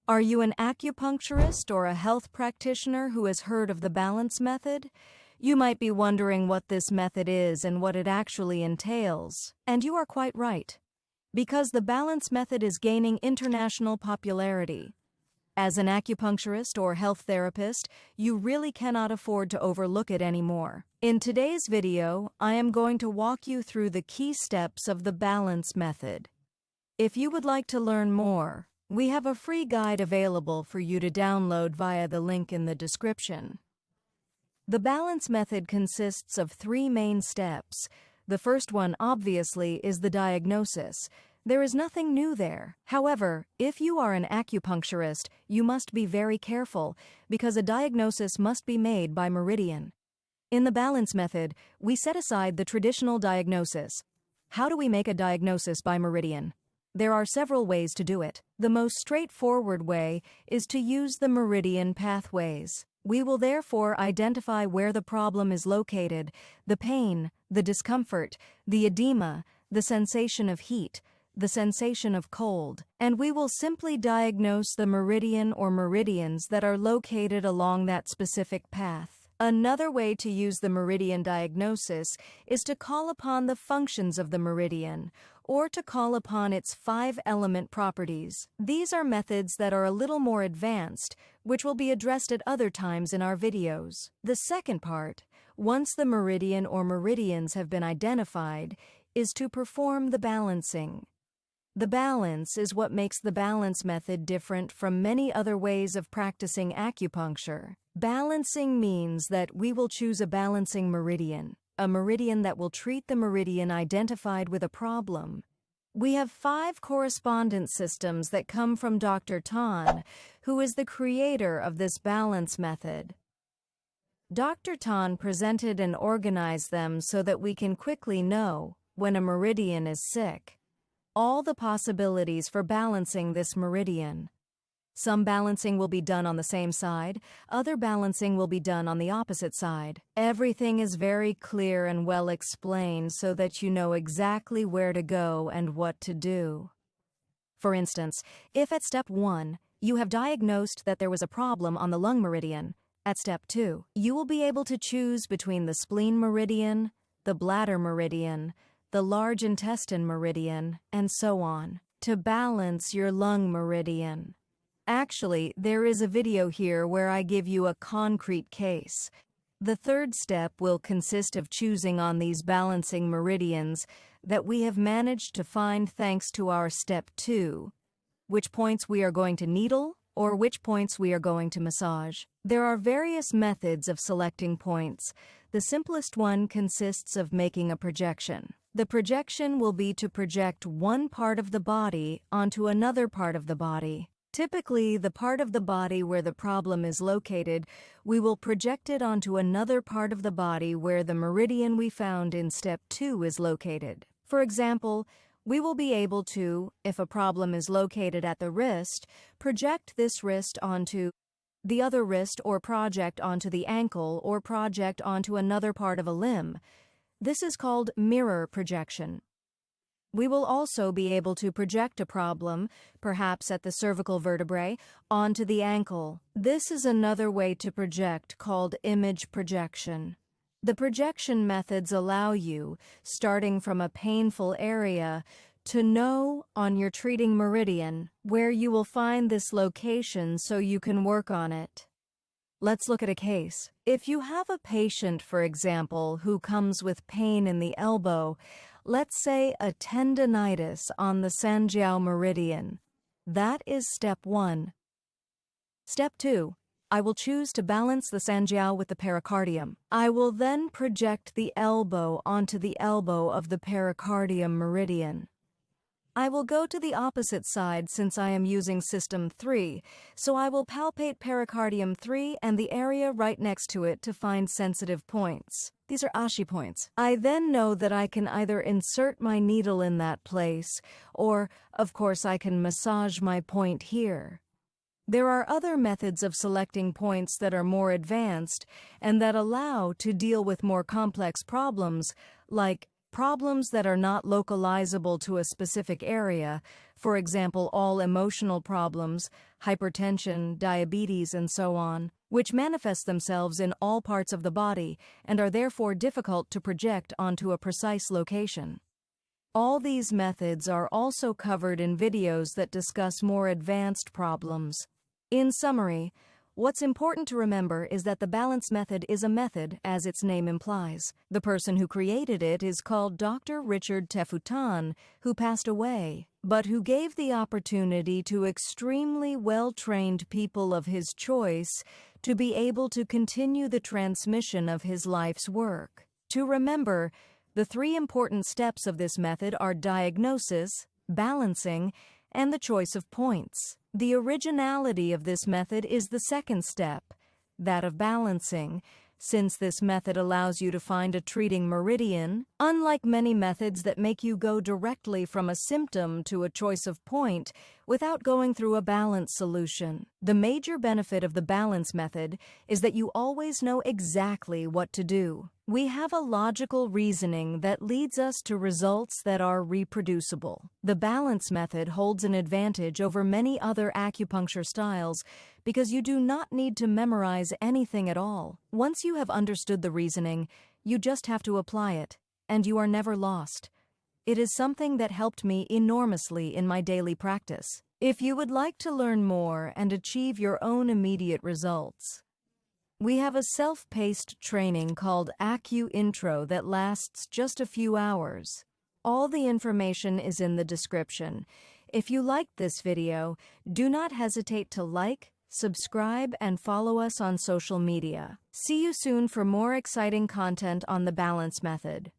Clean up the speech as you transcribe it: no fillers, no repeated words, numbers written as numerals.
Are you an acupuncturist or a health practitioner who has heard of the balance method? You might be wondering what this method is and what it actually entails. And you are quite right, because the balance method is gaining international popularity. As an acupuncturist or health therapist, you really cannot afford to overlook it anymore. In today's video, I am going to walk you through the key steps of the balance method. If you would like to learn more, we have a free guide available for you to download via the link in the description. The balance method consists of 3 main steps. The first one, obviously, is the diagnosis. There is nothing new there. However, if you are an acupuncturist, you must be very careful because a diagnosis must be made by Meridian. In the balance method, we set aside the traditional diagnosis. How do we make a diagnosis by Meridian? There are several ways to do it. The most straightforward way is to use the Meridian pathways. We will therefore identify where the problem is located, the pain, the discomfort, the edema, the sensation of heat, the sensation of cold, and we will simply diagnose the meridian or meridians that are located along that specific path. Another way to use the meridian diagnosis is to call upon the functions of the meridian, or to call upon its 5-element properties. These are methods that are a little more advanced, which will be addressed at other times in our videos. The second part, once the meridian or meridians have been identified, is to perform the balancing. The balance is what makes the balance method different from many other ways of practicing acupuncture. Balancing means that we will choose a balancing meridian, a meridian that will treat the meridian identified with a problem. We have 5 correspondence systems that come from Dr. Tan, who is the creator of this balance method. Dr. Tan presented and organized them so that we can quickly know when a meridian is sick. All the possibilities for balancing this meridian. Some balancing will be done on the same side, other balancing will be done on the opposite side. Everything is very clear and well explained so that you know exactly where to go and what to do. For instance, if at step 1, you have diagnosed that there was a problem on the lung meridian, at step 2, you will be able to choose between the spleen meridian, the bladder meridian, the large intestine meridian, and so on, to balance your lung meridian. Actually, there is a video here where I give you a concrete case. The third step will consist of choosing on these balancing meridians that we have managed to find thanks to our step 2, which points we are going to needle or which points we are going to massage. There are various methods of selecting points. The simplest one consists of making a projection. The projection will be to project one part of the body onto another part of the body. Typically, the part of the body where the problem is located, we will project it onto another part of the body where the meridian we found in step 2 is located. For example, we will be able to, if a problem is located at the wrist, project this wrist onto the other wrist or project onto the ankle or project onto another part of a limb. This is called mirror projection. We will also be able to project a problem, perhaps at the cervical vertebrae, onto the ankle. This is another way to project called image projection. The projection methods allow you, starting from a painful area, to know on your treating meridian where you will find this location so you can work on it. Let's look at a case. If you have a patient, for example, who comes with pain in the elbow, let's say a tendinitis on the Sanjiao meridian, that is step 1. Step 2. I will choose to balance the Sanjiao with the pericardium. I will then project the elbow onto the elbow of the pericardium meridian. I will go to the opposite side since I am using system 3, so I will palpate pericardium 3 and the area right next to it to find sensitive points. These are ashi points. I then know that I can either insert my needle in that place, or, of course, I can massage my point here. There are other methods of selecting points that are more advanced and that allow to deal with more complex problems, like problems that are not localizable to a specific area. For example, all emotional problems, hypertension, diabetes, and so on, which manifest themselves in all parts of the body and are therefore difficult to project onto a precise location. All these methods are also covered in videos that discuss more advanced problems. In summary, what's important to remember is that the balance method is a method, as its name implies. The person who created it is called Dr. Richard Tefutan, who passed away, but who gave the opportunity to extremely well-trained people of his choice to be able to continue the transmission of his life's work. To remember, the three important steps of this method are diagnosis, balancing, and the choice of points. The originality of this method is the second step, that of balancing, since this method allows you to find a treating meridian, unlike many methods that make you go directly from a symptom to a choice of point without going through a balance solution. The major benefit of the balance method is that you always know exactly what to do. We have a logical reasoning that leads us to results that are reproducible. The balance method holds an advantage over many other acupuncture styles because you do not need to memorize anything at all. Once you have understood the reasoning, you just have to apply it, and you are never lost. It is something that helped me enormously in my daily practice. If you would like to learn more and achieve your own immediate results, we have a self-paced training called Acu Intro that lasts just a few hours. All the information is in the description. If you liked this video, do not hesitate to like, subscribe, and follow us on social media. See you soon for more exciting content on the balance method.